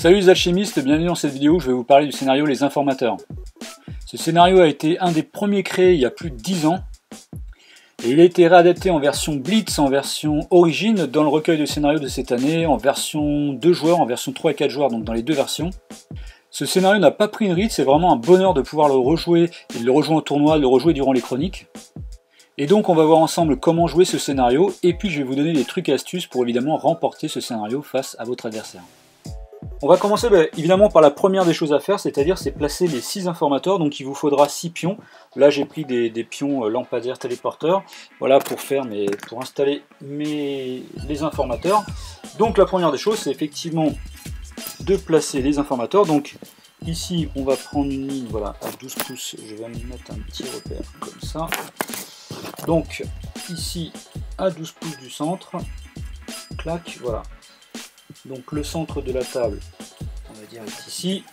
Salut les alchimistes, bienvenue dans cette vidéo où je vais vous parler du scénario Les Informateurs. Ce scénario a été un des premiers créés il y a plus de 10 ans et il a été réadapté en version Blitz, en version Origine, dans le recueil de scénarios de cette année, en version 2 joueurs, en version 3 et 4 joueurs, donc dans les deux versions. Ce scénario n'a pas pris une ride, c'est vraiment un bonheur de pouvoir le rejouer, et de le rejouer en tournoi, de le rejouer durant les chroniques. Et donc on va voir ensemble comment jouer ce scénario, et puis je vais vous donner des trucs et astuces pour évidemment remporter ce scénario face à votre adversaire. On va commencer évidemment par la première des choses à faire, c'est-à-dire c'est placer les 6 informateurs, donc il vous faudra 6 pions. Là j'ai pris des pions lampadaires téléporteurs, voilà pour installer les informateurs. Donc la première des choses c'est effectivement de placer les informateurs. Donc ici on va prendre une ligne voilà, à 12 pouces, je vais me mettre un petit repère comme ça. Donc ici à 12 pouces du centre, clac, voilà. Donc le centre de la table, on va dire est ici.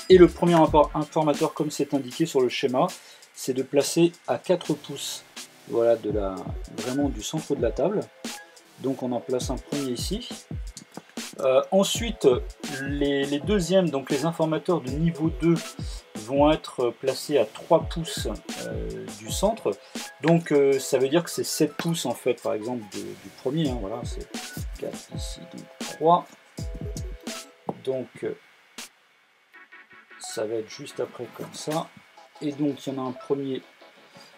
Et le premier informateur, comme c'est indiqué sur le schéma, c'est de placer à 4 pouces voilà, vraiment du centre de la table. Donc on en place un premier ici. Ensuite, les deuxièmes, donc les informateurs de niveau 2, vont être placés à 3 pouces du centre. Donc ça veut dire que c'est 7 pouces en fait, par exemple, du premier. Hein, voilà, c'est 4 ici, donc 3. Donc ça va être juste après comme ça. Et donc il y en a un premier,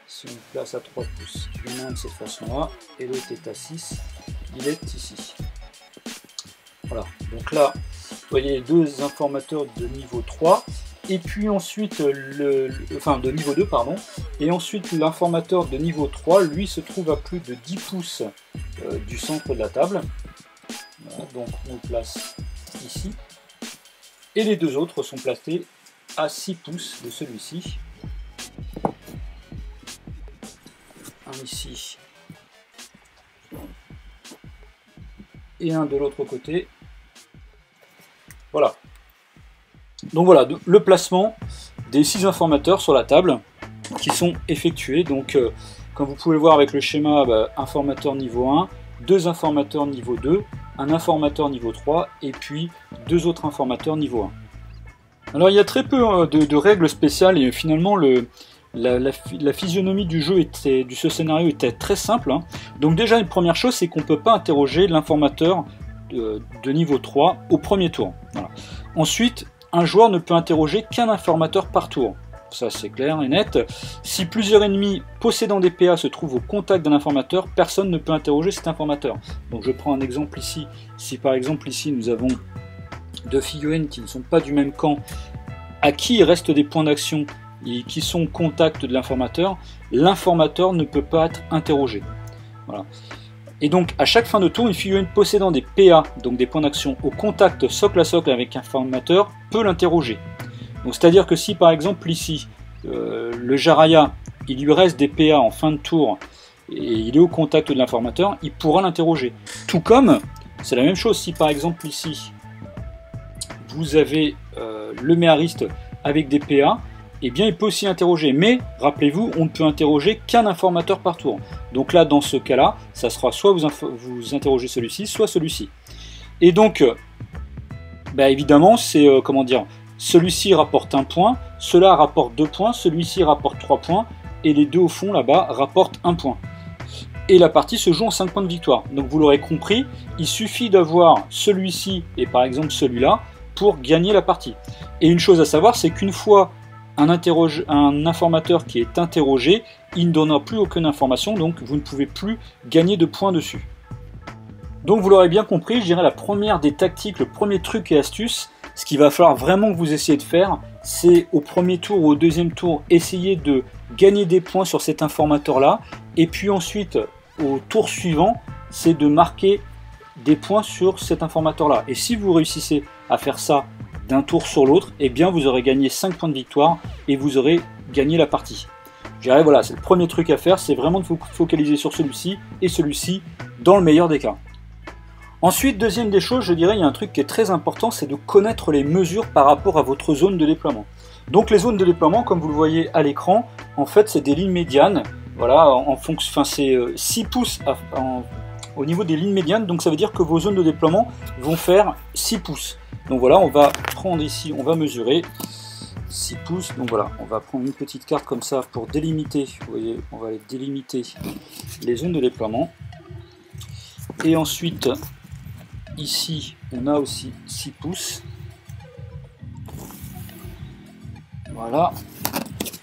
si on le place à 3 pouces, il y en a un de cette façon-là, et l'autre est à 6, il est ici. Voilà, donc là, vous voyez les deux informateurs de niveau 3, et puis ensuite, de niveau 2, pardon, et ensuite l'informateur de niveau 3, lui, se trouve à plus de 10 pouces du centre de la table. Voilà, donc on le place ici, et les deux autres sont placés à 6 pouces de celui-ci. Un ici, et un de l'autre côté. Voilà. Donc voilà, le placement des 6 informateurs sur la table qui sont effectués. Donc comme vous pouvez le voir avec le schéma, informateur niveau 1, 2 informateurs niveau 2, un informateur niveau 3 et puis 2 autres informateurs niveau 1. Alors il y a très peu de règles spéciales et finalement la physionomie du jeu ce scénario était très simple. Hein. Donc déjà une première chose, c'est qu'on ne peut pas interroger l'informateur de niveau 3 au premier tour. Voilà. Ensuite, un joueur ne peut interroger qu'un informateur par tour. Ça c'est clair et net. Si plusieurs ennemis possédant des PA se trouvent au contact d'un informateur, personne ne peut interroger cet informateur. Donc je prends un exemple ici. Si par exemple ici nous avons 2 figurines qui ne sont pas du même camp, à qui il reste des points d'action et qui sont au contact de l'informateur, l'informateur ne peut pas être interrogé. Voilà. Et donc à chaque fin de tour, une figurine possédant des PA, donc des points d'action, au contact socle à socle avec un informateur, peut l'interroger. Donc c'est-à-dire que si par exemple ici, le Jaraya, il lui reste des PA en fin de tour, et il est au contact de l'informateur, il pourra l'interroger. Tout comme, c'est la même chose, si par exemple ici, vous avez le méhariste avec des PA, eh bien il peut aussi interroger, mais rappelez-vous, on ne peut interroger qu'un informateur par tour. Donc là, dans ce cas-là, ça sera soit vous interrogez celui-ci, soit celui-ci. Et donc, évidemment, c'est, celui-ci rapporte 1 point, cela rapporte 2 points, celui-ci rapporte 3 points, et les deux au fond, là-bas, rapportent 1 point. Et la partie se joue en 5 points de victoire. Donc vous l'aurez compris, il suffit d'avoir celui-ci, et par exemple celui-là, pour gagner la partie. Et une chose à savoir, c'est qu'une fois un informateur qui est interrogé, il ne donnera plus aucune information, donc vous ne pouvez plus gagner de points dessus. Donc vous l'aurez bien compris, je dirais la première des tactiques, le premier truc et astuce, ce qu'il va falloir vraiment que vous essayez de faire, c'est au premier tour ou au deuxième tour, essayer de gagner des points sur cet informateur-là, et puis ensuite, au tour suivant, c'est de marquer des points sur cet informateur-là. Et si vous réussissez à faire ça d'un tour sur l'autre, eh bien vous aurez gagné 5 points de victoire et vous aurez gagné la partie. Je dirais voilà, c'est le premier truc à faire, c'est vraiment de vous focaliser sur celui-ci et celui-ci dans le meilleur des cas. Ensuite, deuxième des choses, je dirais, il y a un truc qui est très important, c'est de connaître les mesures par rapport à votre zone de déploiement. Donc les zones de déploiement, comme vous le voyez à l'écran, en fait c'est des lignes médianes, voilà, c'est 6 pouces au niveau des lignes médianes, donc ça veut dire que vos zones de déploiement vont faire 6 pouces. Donc voilà, on va prendre ici, on va mesurer 6 pouces. Donc voilà, on va prendre une petite carte comme ça pour délimiter. Vous voyez, on va aller délimiter les zones de déploiement. Et ensuite, ici, on a aussi 6 pouces. Voilà.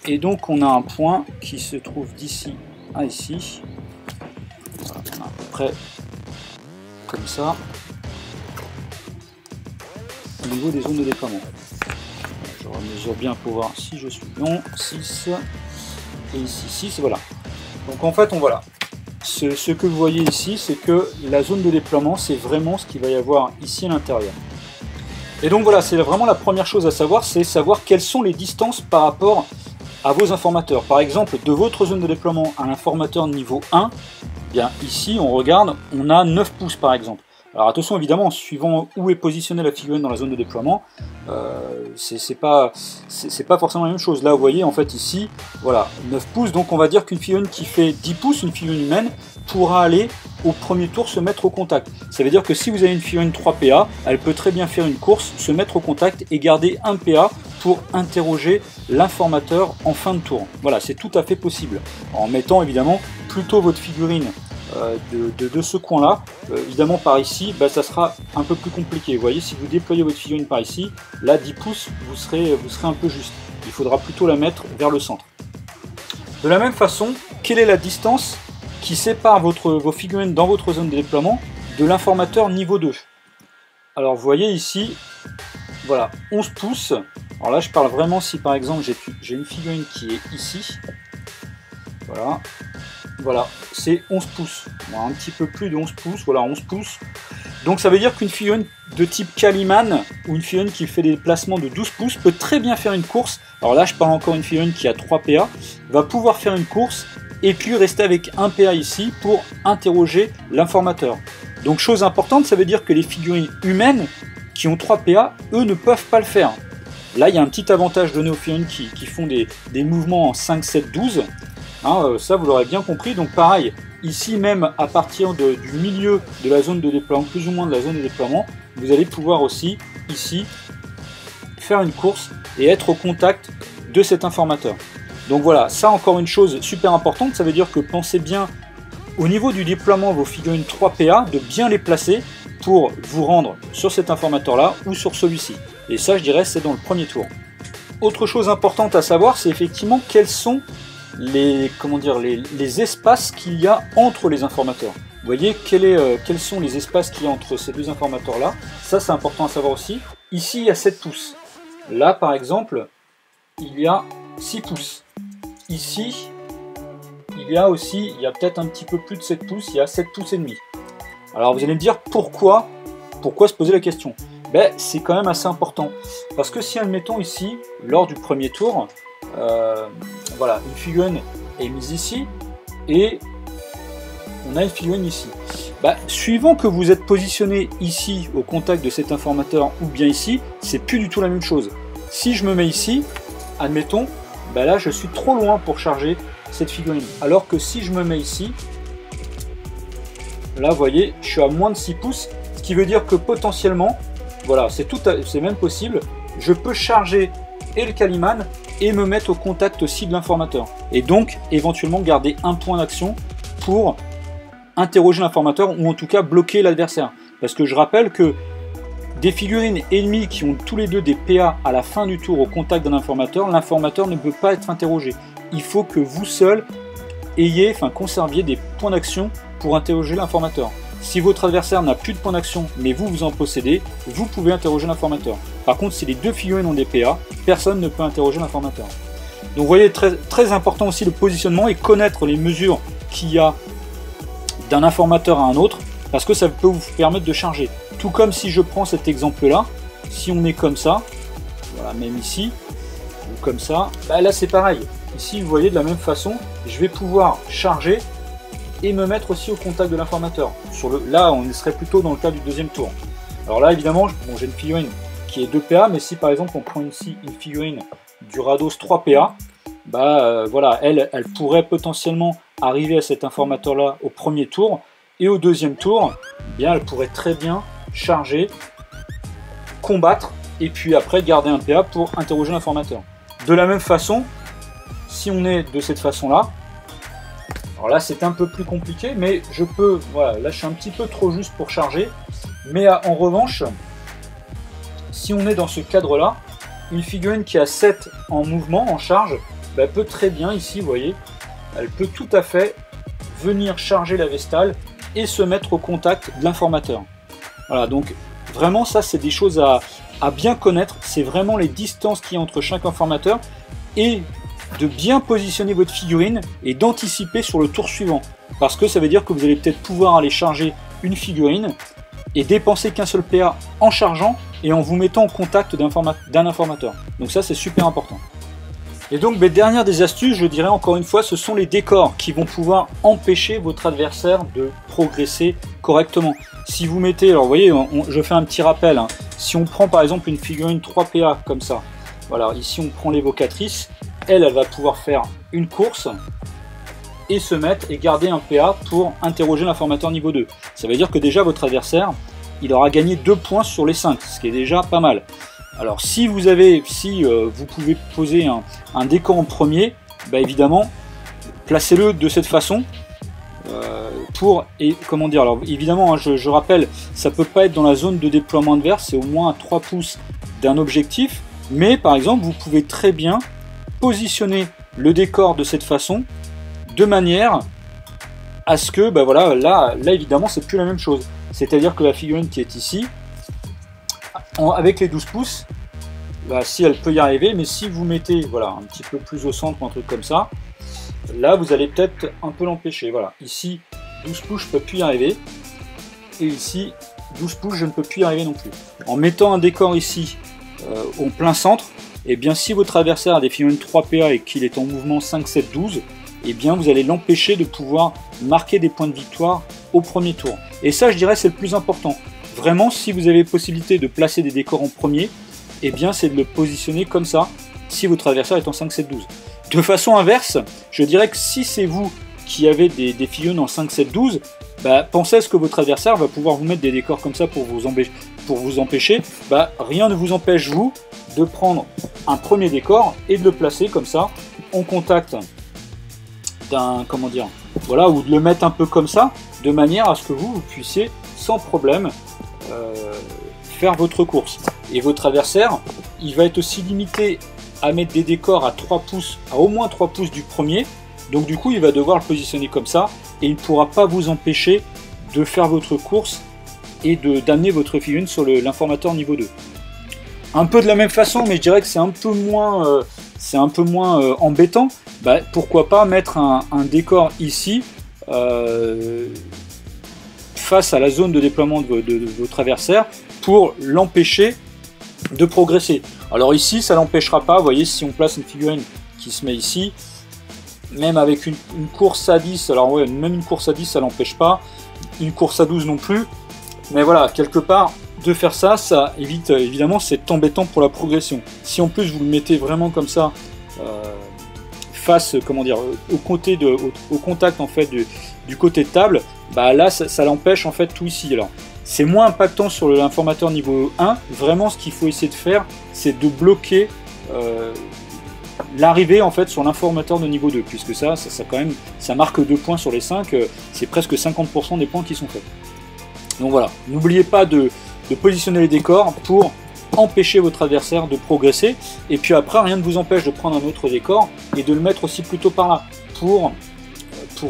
Et donc, on a un point qui se trouve d'ici à ici. Voilà, on a à peu près comme ça. Au niveau des zones de déploiement. Je remesure bien pour voir si je suis bon. 6. Et ici, 6. Voilà. Donc, en fait, on voilà. Ce que vous voyez ici, c'est que la zone de déploiement, c'est vraiment ce qu'il va y avoir ici à l'intérieur. Et donc voilà, c'est vraiment la première chose à savoir, c'est savoir quelles sont les distances par rapport à vos informateurs. Par exemple, de votre zone de déploiement à l'informateur niveau 1, bien ici, on regarde, on a 9 pouces par exemple. Alors attention, évidemment, suivant où est positionnée la figurine dans la zone de déploiement, c'est pas forcément la même chose. Là, vous voyez, en fait, ici, voilà, 9 pouces. Donc, on va dire qu'une figurine qui fait 10 pouces, une figurine humaine, pourra aller au premier tour se mettre au contact. Ça veut dire que si vous avez une figurine 3 PA, elle peut très bien faire une course, se mettre au contact et garder un PA pour interroger l'informateur en fin de tour. Voilà, c'est tout à fait possible. En mettant, évidemment, plutôt votre figurine de ce coin-là. Évidemment, par ici, bah, ça sera un peu plus compliqué. Vous voyez, si vous déployez votre figurine par ici, là, 10 pouces, vous serez un peu juste. Il faudra plutôt la mettre vers le centre. De la même façon, quelle est la distance qui sépare vos figurines dans votre zone de déploiement de l'informateur niveau 2? Alors, vous voyez ici, voilà, 11 pouces. Alors là, je parle vraiment si, par exemple, j'ai une figurine qui est ici. Voilà. Voilà, c'est 11 pouces, un petit peu plus de 11 pouces, voilà, 11 pouces. Donc ça veut dire qu'une figurine de type Caliman, ou une figurine qui fait des déplacements de 12 pouces, peut très bien faire une course. Alors là, je parle encore d'une figurine qui a 3 PA, va pouvoir faire une course, et puis rester avec un PA ici pour interroger l'informateur. Donc chose importante, ça veut dire que les figurines humaines qui ont 3 PA, eux ne peuvent pas le faire. Là, il y a un petit avantage donné aux figurines qui font des mouvements en 5, 7, 12. Hein, ça vous l'aurez bien compris, donc pareil, ici même à partir du milieu de la zone de déploiement, plus ou moins de la zone de déploiement, vous allez pouvoir aussi, ici, faire une course et être au contact de cet informateur. Donc voilà, ça encore une chose super importante, ça veut dire que pensez bien au niveau du déploiement vos figurines 3 PA, de bien les placer pour vous rendre sur cet informateur-là ou sur celui-ci. Et ça, je dirais, c'est dans le premier tour. Autre chose importante à savoir, c'est effectivement quels sont les espaces qu'il y a entre les informateurs. Vous voyez quels sont les espaces qu'il y a entre ces deux informateurs là. Ça c'est important à savoir aussi. Ici il y a 7 pouces. Là par exemple il y a 6 pouces. Ici il y a peut-être un petit peu plus de 7 pouces, il y a 7 pouces et demi. Alors vous allez me dire pourquoi se poser la question? Ben, c'est quand même assez important. Parce que si admettons ici, lors du premier tour, voilà, une figurine est mise ici et on a une figurine ici. Bah, suivant que vous êtes positionné ici au contact de cet informateur ou bien ici, c'est plus du tout la même chose. Si je me mets ici, admettons, bah là je suis trop loin pour charger cette figurine. Alors que si je me mets ici, là vous voyez, je suis à moins de 6 pouces, ce qui veut dire que potentiellement, voilà, c'est même possible, je peux charger et le Caliman et me mettre au contact aussi de l'informateur. Et donc, éventuellement, garder un point d'action pour interroger l'informateur ou en tout cas bloquer l'adversaire. Parce que je rappelle que des figurines ennemies qui ont tous les deux des PA à la fin du tour au contact d'un informateur, l'informateur ne peut pas être interrogé. Il faut que vous seul conserviez des points d'action pour interroger l'informateur. Si votre adversaire n'a plus de points d'action, mais vous en possédez, vous pouvez interroger l'informateur. Par contre, si les deux figurines ont des PA, personne ne peut interroger l'informateur. Donc vous voyez, très, très important aussi le positionnement et connaître les mesures qu'il y a d'un informateur à un autre, parce que ça peut vous permettre de charger. Tout comme si je prends cet exemple-là, si on est comme ça, voilà, même ici, ou comme ça, bah là c'est pareil. Ici, vous voyez, de la même façon, je vais pouvoir charger et me mettre aussi au contact de l'informateur. Là, on serait plutôt dans le cas du deuxième tour. Alors là, évidemment, j'ai une figurine qui est 2 PA, mais si par exemple on prend ici une figurine du Rados 3 PA, bah voilà, elle pourrait potentiellement arriver à cet informateur-là au premier tour, et au deuxième tour, eh bien, elle pourrait très bien charger combattre, et puis après garder un PA pour interroger l'informateur. De la même façon, si on est de cette façon-là, alors là c'est un peu plus compliqué, mais je peux, voilà, là je suis un petit peu trop juste pour charger, mais en revanche, si on est dans ce cadre-là, une figurine qui a 7 en mouvement, en charge, bah, peut très bien, ici vous voyez, elle peut tout à fait venir charger la Vestale et se mettre au contact de l'informateur. Voilà, donc vraiment ça c'est des choses à bien connaître, c'est vraiment les distances qu'il y a entre chaque informateur et de bien positionner votre figurine et d'anticiper sur le tour suivant. Parce que ça veut dire que vous allez peut-être pouvoir aller charger une figurine et dépenser qu'un seul PA en chargeant et en vous mettant en contact d'un informateur. Donc ça c'est super important. Et donc dernière des astuces, je dirais encore une fois, ce sont les décors qui vont pouvoir empêcher votre adversaire de progresser correctement. Si vous mettez, alors vous voyez, je fais un petit rappel, hein. Si on prend par exemple une figurine 3 PA comme ça, voilà, ici on prend l'évocatrice, elle va pouvoir faire une course et se mettre et garder un PA pour interroger l'informateur niveau 2. Ça veut dire que déjà votre adversaire, il aura gagné 2 points sur les 5, ce qui est déjà pas mal. Alors si vous pouvez poser un décor en premier, bah évidemment, placez-le de cette façon alors évidemment, hein, je rappelle, ça peut pas être dans la zone de déploiement adverse, c'est au moins à 3 pouces d'un objectif, mais par exemple, vous pouvez très bien positionner le décor de cette façon, de manière à ce que, bah voilà, là évidemment, c'est plus la même chose. C'est-à-dire que la figurine qui est ici, avec les 12 pouces, bah, si elle peut y arriver, mais si vous mettez voilà, un petit peu plus au centre, un truc comme ça, là vous allez peut-être un peu l'empêcher. Voilà, ici 12 pouces, je ne peux plus y arriver, et ici 12 pouces, je ne peux plus y arriver non plus. En mettant un décor ici au plein centre, et bien si votre adversaire a des figurines 3 PA et qu'il est en mouvement 5, 7, 12, et bien vous allez l'empêcher de pouvoir marquer des points de victoire au premier tour. Et ça, je dirais, c'est le plus important. Vraiment, si vous avez possibilité de placer des décors en premier, et bien c'est de le positionner comme ça, si votre adversaire est en 5, 7, 12. De façon inverse, je dirais que si c'est vous qui avez des figurines en 5, 7, 12, bah, pensez à ce que votre adversaire va pouvoir vous mettre des décors comme ça pour vous empêcher. Bah, rien ne vous empêche, vous, de prendre un premier décor et de le placer comme ça, en contact d'un, comment dire, voilà, ou de le mettre un peu comme ça, de manière à ce que vous puissiez, sans problème, faire votre course. Et votre adversaire, il va être aussi limité à mettre des décors à 3 pouces, à au moins 3 pouces du premier. Donc du coup, il va devoir le positionner comme ça et il ne pourra pas vous empêcher de faire votre course et d'amener votre figurine sur l'informateur niveau 2. Un peu de la même façon, mais je dirais que c'est un peu moins, embêtant. Bah, pourquoi pas mettre un décor ici face à la zone de déploiement de votre adversaire pour l'empêcher de progresser. Alors ici, ça l'empêchera pas. Vous voyez, si on place une figurine qui se met ici, même avec une course à 10, alors ouais, même une course à 10, ça l'empêche pas. Une course à 12 non plus. Mais voilà, quelque part, de faire ça, ça évite évidemment, c'est embêtant pour la progression. Si en plus vous le mettez vraiment comme ça, face, comment dire, au contact en fait du côté de table, bah là ça l'empêche en fait tout ici. Alors c'est moins impactant sur l'informateur niveau 1. Vraiment, ce qu'il faut essayer de faire, c'est de bloquer l'arrivée en fait sur l'informateur de niveau 2, puisque ça quand même, ça marque 2 points sur les 5, c'est presque 50% des points qui sont faits. Donc voilà, n'oubliez pas de positionner les décors pour empêcher votre adversaire de progresser, et puis après rien ne vous empêche de prendre un autre décor et de le mettre aussi plutôt par là, pour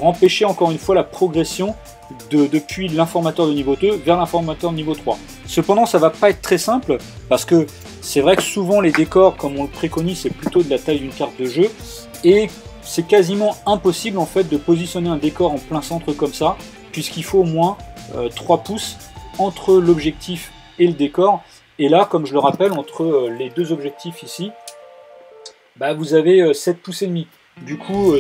empêcher encore une fois la progression depuis l'informateur de niveau 2 vers l'informateur de niveau 3. Cependant, ça va pas être très simple, parce que c'est vrai que souvent les décors, comme on le préconise, c'est plutôt de la taille d'une carte de jeu, et c'est quasiment impossible en fait de positionner un décor en plein centre comme ça, puisqu'il faut au moins 3 pouces entre l'objectif et le décor. Et là, comme je le rappelle, entre les deux objectifs ici, bah, vous avez 7 pouces et demi. Du coup,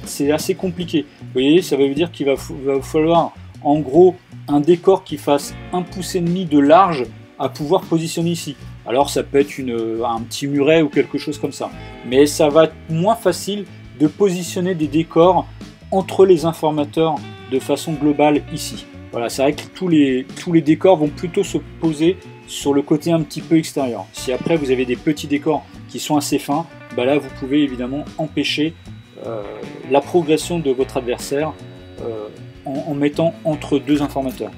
c'est assez compliqué. Vous voyez, ça veut dire qu'il va vous falloir en gros un décor qui fasse 1 pouce et demi de large à pouvoir positionner ici. Alors ça peut être un petit muret ou quelque chose comme ça. Mais ça va être moins facile de positionner des décors entre les informateurs de façon globale ici. Voilà, c'est vrai que tous les décors vont plutôt se poser sur le côté un petit peu extérieur. Si après vous avez des petits décors qui sont assez fins, bah là vous pouvez évidemment empêcher la progression de votre adversaire en mettant entre deux informateurs.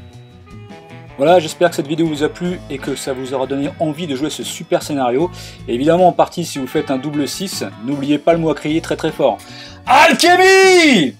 Voilà, j'espère que cette vidéo vous a plu et que ça vous aura donné envie de jouer ce super scénario. Et évidemment en partie, si vous faites un double 6, n'oubliez pas le mot à crier très très fort. Alchemy!